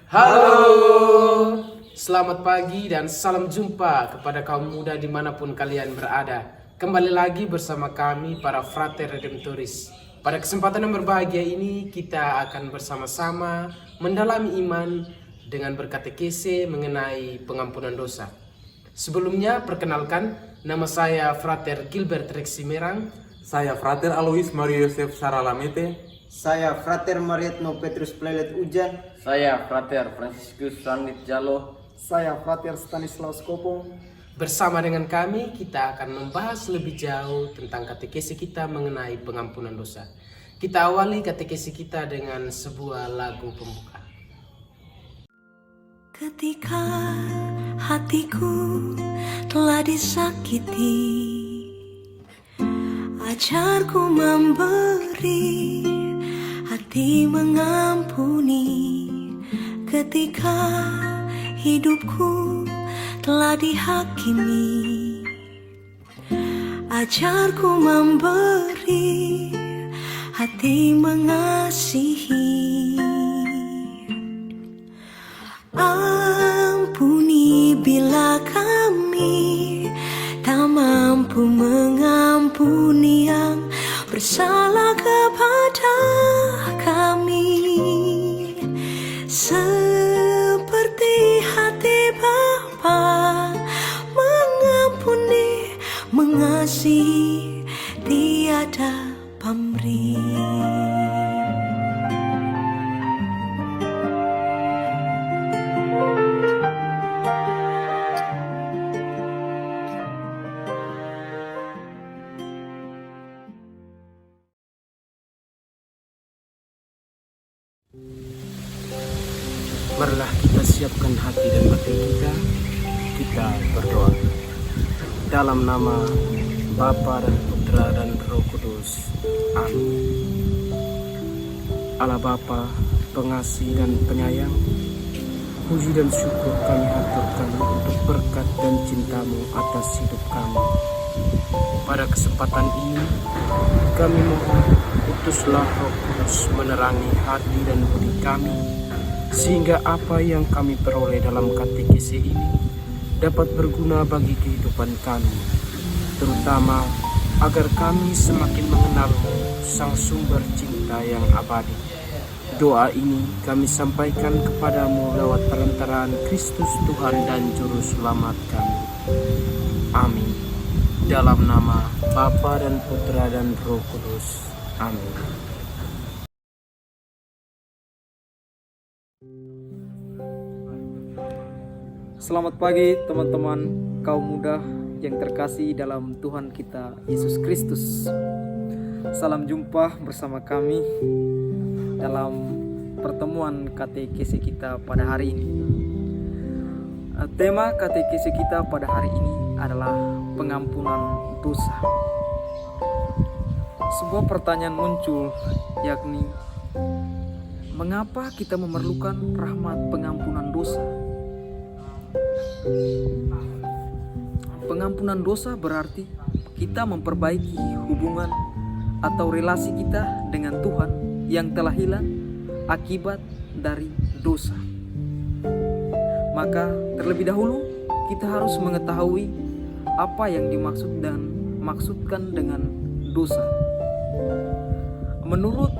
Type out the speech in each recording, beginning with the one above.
Halo, selamat pagi dan salam jumpa kepada kaum muda dimanapun kalian berada. Kembali lagi bersama kami para Frater Redemptoris. Pada kesempatan yang berbahagia ini kita akan bersama-sama mendalami iman dengan berkatekese mengenai pengampunan dosa. Sebelumnya perkenalkan, nama saya Frater Gilbert Rexi Merang. Saya Frater Alois Mario Yosef Saralamete. Saya Frater Marietno Petrus Plelet Ujan. Saya Frater Franciscus Ranit Jalo. Saya Frater Stanislaus Kopong. Bersama dengan kami, kita akan membahas lebih jauh tentang katekesi kita mengenai pengampunan dosa. Kita awali katekesi kita dengan sebuah lagu pembuka. Ketika hatiku telah disakiti, ajarku memberi, hati mengampuni. Ketika hidupku telah dihakimi, ajarku memberi, hati mengasihi. Ampuni bila kami tak mampu mengampuni yang bersalah kepada kami, seperti hati Bapa mengampuni, mengasihi, tiada pamrih. Marilah kita siapkan hati dan batin kita berdoa. Dalam nama Bapa dan Putra dan Roh Kudus. Amin. Allah Bapa, pengasih dan penyayang, puji dan syukur kami haturkan untuk berkat dan cinta-Mu atas hidup kami. Pada kesempatan ini, kami mohon utuslah Roh Kudus menerangi hati dan budi kami, sehingga apa yang kami peroleh dalam katekesi ini dapat berguna bagi kehidupan kami, terutama agar kami semakin mengenal Sang Sumber Cinta yang abadi. Doa ini kami sampaikan kepadamu lewat perantaraan Kristus Tuhan dan Juru Selamat kami. Amin. Dalam nama Bapa dan Putra dan Roh Kudus. Amin. Selamat pagi teman-teman kaum muda yang terkasih dalam Tuhan kita Yesus Kristus. Salam jumpa bersama kami dalam pertemuan katekesi kita pada hari ini. Tema katekesi kita pada hari ini adalah pengampunan dosa. Sebuah pertanyaan muncul, yakni mengapa kita memerlukan rahmat pengampunan dosa? Pengampunan dosa berarti kita memperbaiki hubungan atau relasi kita dengan Tuhan yang telah hilang akibat dari dosa. Maka terlebih dahulu kita harus mengetahui apa yang dimaksud dan maksudkan dengan dosa. Menurut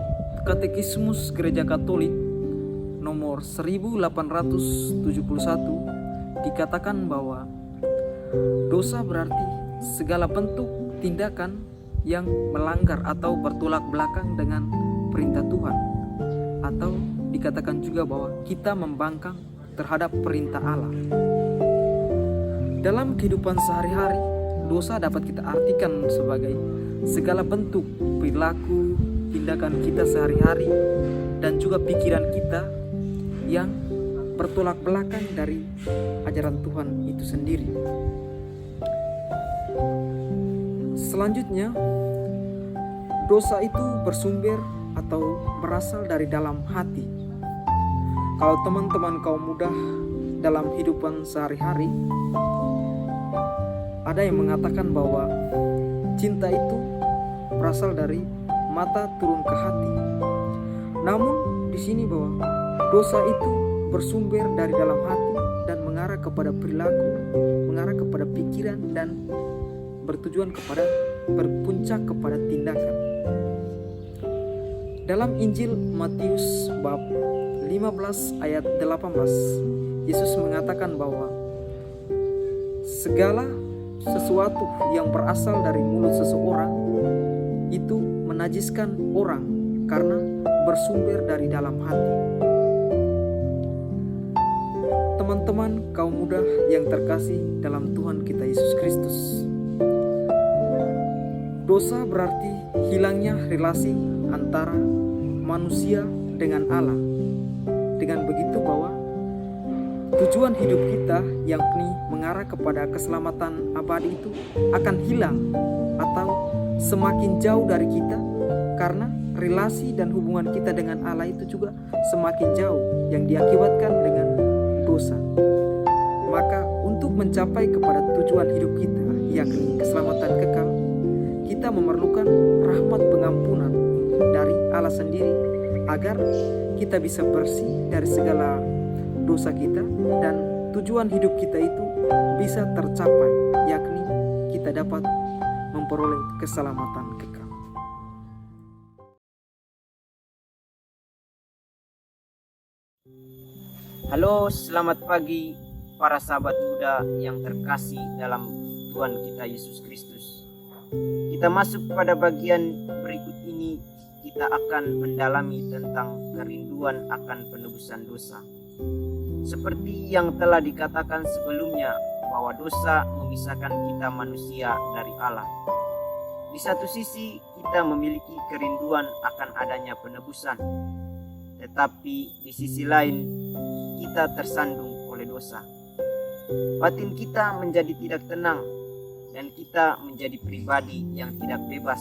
Katekismus Gereja Katolik nomor 1871 dikatakan bahwa dosa berarti segala bentuk tindakan yang melanggar atau bertolak belakang dengan perintah Tuhan, atau dikatakan juga bahwa kita membangkang terhadap perintah Allah. Dalam kehidupan sehari-hari, dosa dapat kita artikan sebagai segala bentuk perilaku, tindakan kita sehari-hari, dan juga pikiran kita yang bertolak belakang dari ajaran Tuhan itu sendiri. Selanjutnya, dosa itu bersumber atau berasal dari dalam hati. Kalau teman-teman kaum muda dalam kehidupan sehari-hari, ada yang mengatakan bahwa cinta itu berasal dari mata turun ke hati. Namun di sini bahwa dosa itu bersumber dari dalam hati dan mengarah kepada perilaku, mengarah kepada pikiran, dan bertujuan kepada berpuncak kepada tindakan. Dalam Injil Matius bab 15 ayat 18, Yesus mengatakan bahwa segala sesuatu yang berasal dari mulut seseorang itu menajiskan orang karena bersumber dari dalam hati. Teman-teman kaum muda yang terkasih dalam Tuhan kita Yesus Kristus, dosa berarti hilangnya relasi antara manusia dengan Allah. Dengan begitu bahwa tujuan hidup kita yakni mengarah kepada keselamatan abadi itu akan hilang atau semakin jauh dari kita, karena relasi dan hubungan kita dengan Allah itu juga semakin jauh yang diakibatkan dengan dosa. Maka untuk mencapai kepada tujuan hidup kita yakni keselamatan kekal, kita memerlukan rahmat pengampunan dari Allah sendiri agar kita bisa bersih dari segala dosa kita dan tujuan hidup kita itu bisa tercapai, yakni kita dapat memperoleh keselamatan kekal. Halo, selamat pagi para sahabat muda yang terkasih dalam Tuhan kita Yesus Kristus. Kita masuk pada bagian berikut ini, kita akan mendalami tentang kerinduan akan penebusan dosa. Seperti yang telah dikatakan sebelumnya bahwa dosa memisahkan kita manusia dari Allah. Di satu sisi kita memiliki kerinduan akan adanya penebusan, tetapi di sisi lain kita tersandung oleh dosa. Batin kita menjadi tidak tenang dan kita menjadi pribadi yang tidak bebas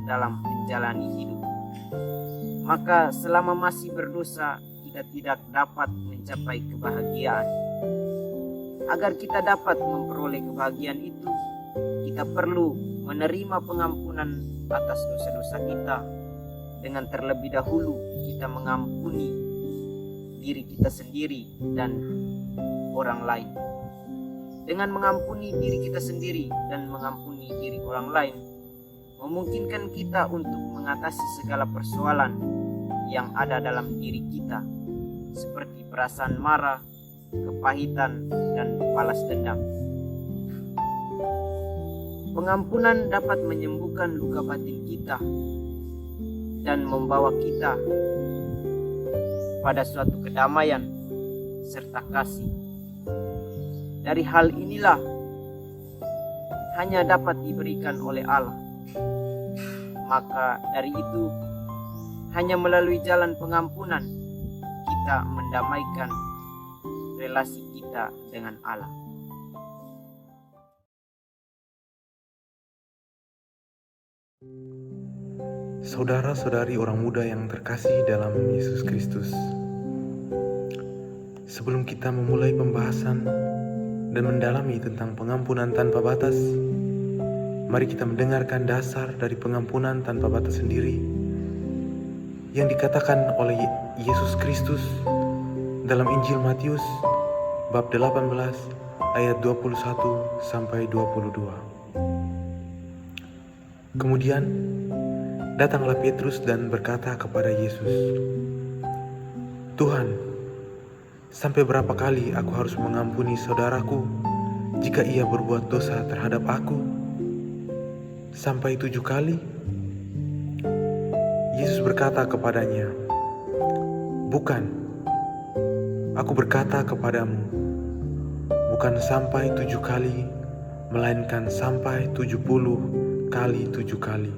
dalam menjalani hidup. Maka selama masih berdosa, kita tidak dapat mencapai kebahagiaan. Agar kita dapat memperoleh kebahagiaan itu, kita perlu menerima pengampunan atas dosa-dosa kita. Dengan terlebih dahulu kita mengampuni diri kita sendiri dan orang lain. Dengan mengampuni diri kita sendiri dan mengampuni diri orang lain, memungkinkan kita untuk mengatasi segala persoalan yang ada dalam diri kita, seperti perasaan marah, kepahitan, dan balas dendam. Pengampunan dapat menyembuhkan luka batin kita dan membawa kita pada suatu kedamaian serta kasih. Dari hal inilah hanya dapat diberikan oleh Allah. Maka dari itu, hanya melalui jalan pengampunan kita mendamaikan relasi kita dengan Allah. Saudara-saudari orang muda yang terkasih dalam Yesus Kristus, sebelum kita memulai pembahasan dan mendalami tentang pengampunan tanpa batas, mari kita mendengarkan dasar dari pengampunan tanpa batas sendiri yang dikatakan oleh Yesus Kristus dalam Injil Matius bab 18 ayat 21 sampai 22. Kemudian datanglah Petrus dan berkata kepada Yesus, "Tuhan, sampai berapa kali aku harus mengampuni saudaraku jika ia berbuat dosa terhadap aku? Sampai 7 kali?" Yesus berkata kepadanya, "Bukan, aku berkata kepadamu, bukan sampai 7 kali, melainkan sampai 70 kali 7 kali."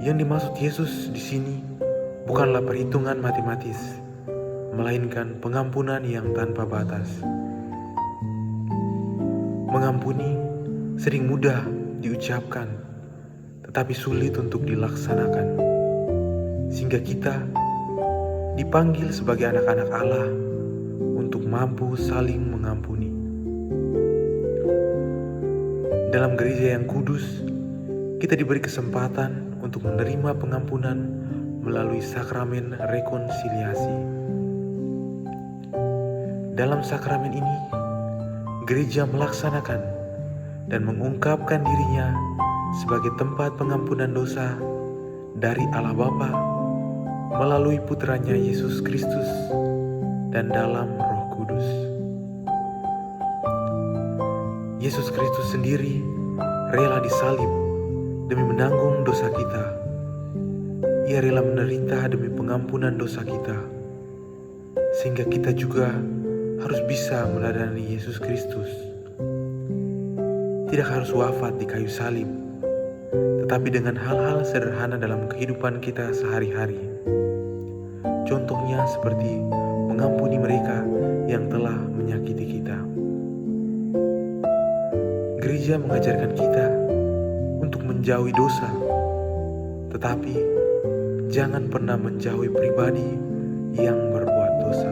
Yang dimaksud Yesus di sini bukanlah perhitungan matematis, melainkan pengampunan yang tanpa batas. Mengampuni sering mudah diucapkan, tetapi sulit untuk dilaksanakan, sehingga kita dipanggil sebagai anak-anak Allah untuk mampu saling mengampuni. Dalam gereja yang kudus, kita diberi kesempatan untuk menerima pengampunan melalui sakramen rekonsiliasi. Dalam sakramen ini, gereja melaksanakan dan mengungkapkan dirinya sebagai tempat pengampunan dosa dari Allah Bapa melalui putranya Yesus Kristus dan dalam Roh Kudus. Yesus Kristus sendiri rela disalib demi menanggung dosa kita. Ia rela menderita demi pengampunan dosa kita, sehingga kita juga harus bisa meladani Yesus Kristus. Tidak harus wafat di kayu salib, tetapi dengan hal-hal sederhana dalam kehidupan kita sehari-hari. Contohnya seperti mengampuni mereka yang telah menyakiti kita. Gereja mengajarkan kita untuk menjauhi dosa, tetapi jangan pernah menjauhi pribadi yang berbuat dosa.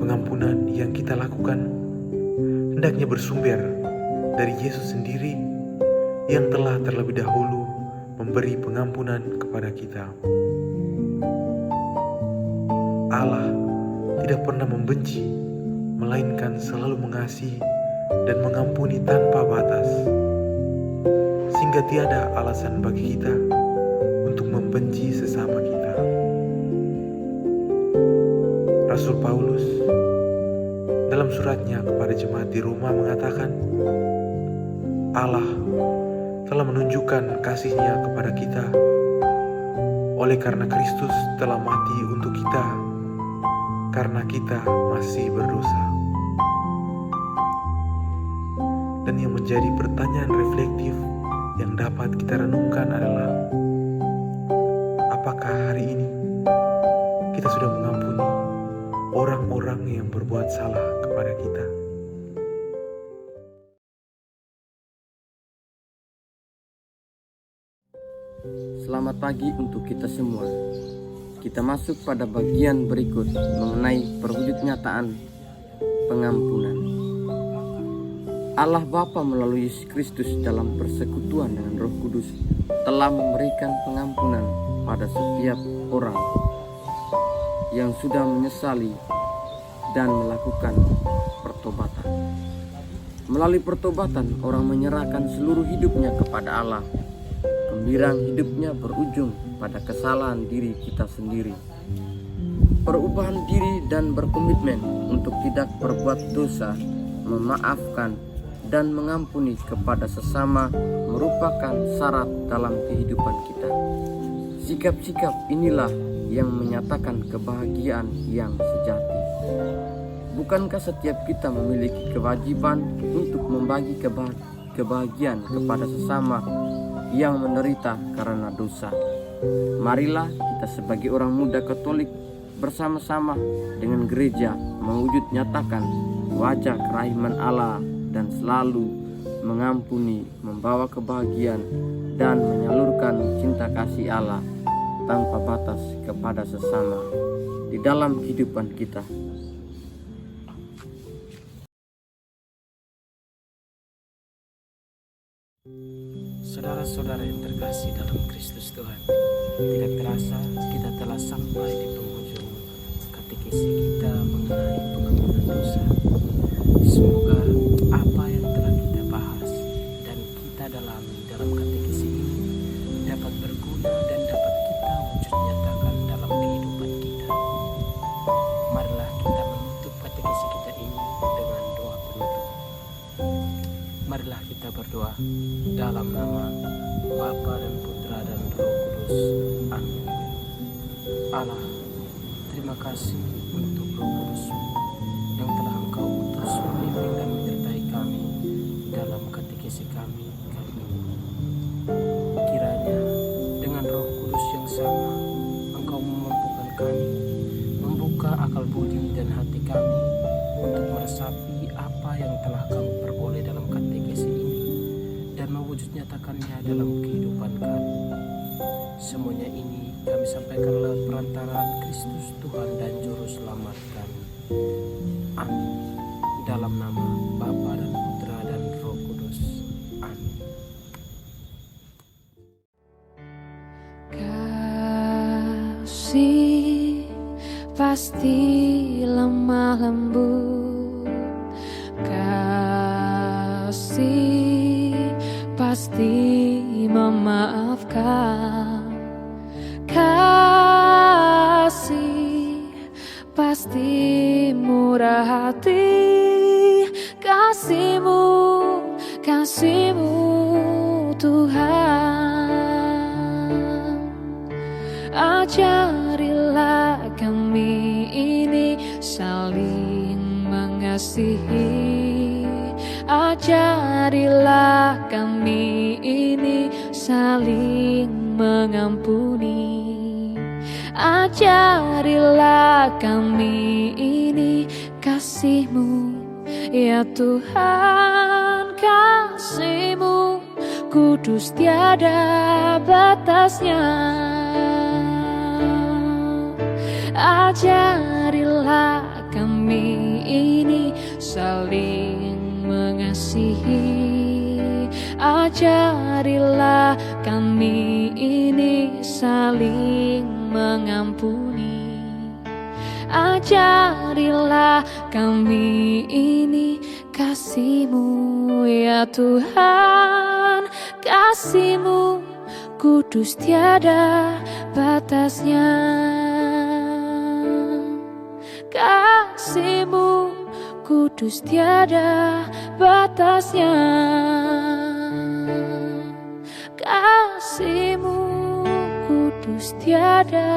Pengampunan yang kita lakukan hendaknya bersumber dari Yesus sendiri yang telah terlebih dahulu memberi pengampunan kepada kita. Allah tidak pernah membenci, melainkan selalu mengasihi dan mengampuni tanpa batas, sehingga tiada alasan bagi kita untuk membenci sesama kita. Rasul Paulus dalam suratnya kepada jemaat di Roma mengatakan, Allah telah menunjukkan kasih-Nya kepada kita oleh karena Kristus telah mati untuk kita karena kita masih berdosa. Dan yang menjadi pertanyaan reflektif yang dapat kita renungkan adalah, apakah hari ini kita sudah mengampuni orang-orang yang berbuat salah kepada kita? Selamat pagi untuk kita semua. Kita masuk pada bagian berikut mengenai perwujudanyataan pengampunan. Allah Bapa melalui Yesus Kristus dalam persekutuan dengan Roh Kudus telah memberikan pengampunan pada setiap orang yang sudah menyesali dan melakukan pertobatan. Melalui pertobatan, orang menyerahkan seluruh hidupnya kepada Allah. Gembirang hidupnya berujung pada kesalahan diri kita sendiri. Perubahan diri dan berkomitmen untuk tidak berbuat dosa, memaafkan dan mengampuni kepada sesama merupakan syarat dalam kehidupan kita. Sikap-sikap inilah yang menyatakan kebahagiaan yang sejati. Bukankah setiap kita memiliki kewajiban untuk membagi kebahagiaan kepada sesama yang menderita karena dosa? Marilah kita sebagai orang muda Katolik bersama-sama dengan gereja mewujud nyatakan wajah kerahiman Allah dan selalu mengampuni, membawa kebahagiaan dan menyalurkan cinta kasih Allah tanpa batas kepada sesama di dalam kehidupan kita. Saudara-saudara yang terkasih dalam Kristus Tuhan, tidak terasa kita telah sampai di penghujung katekesi kita mengenai pengampunan dosa. Semoga apa yang telah kita bahas dan kita dalami dalam katekesi ini dapat berguna dan dapat kita wujud nyatakan dalam kehidupan kita. Marilah kita menutup katekesi kita ini dengan doa penutup. Marilah kita berdoa dalam nama Bapa dan Putra dan Roh Kudus. Amin. Allah, terima kasih untuk Roh Kudus yang telah Engkau utus memimpin dan menyertai kami dalam katekesi kami kali ini. Kiranya dengan Roh Kudus yang sama Engkau memampukan kami membuka akal budi dan hati kami untuk meresapi apa yang telah kami peroleh dalam katekesi ini dan mewujud nyatakannya dalam kehidupan kami. Semuanya ini kami sampaikan lewat perantaraan Kristus Tuhan dan Juru Selamat kami. Amin. Dalam nama Bapa dan Putra dan Roh Kudus. Amin. Kasih pasti lemah lembut, kasih pasti memaafkan, kasih pasti murah hati. Kasih-Mu, kasih-Mu Tuhan, ajarilah kami ini saling mengasihi, ajarilah kami ini saling mengampuni, ajarilah kami ini kasih-Mu, ya Tuhan. Kasih-Mu kudus tiada batasnya, ajarilah kami ini saling mengasihi, ajarilah kami ini saling mengampuni, ajarilah kami ini kasih-Mu, ya Tuhan. Kasih-Mu kudus tiada batasnya, kasih-Mu kudus tiada batasnya, kasih-Mu kudus tiada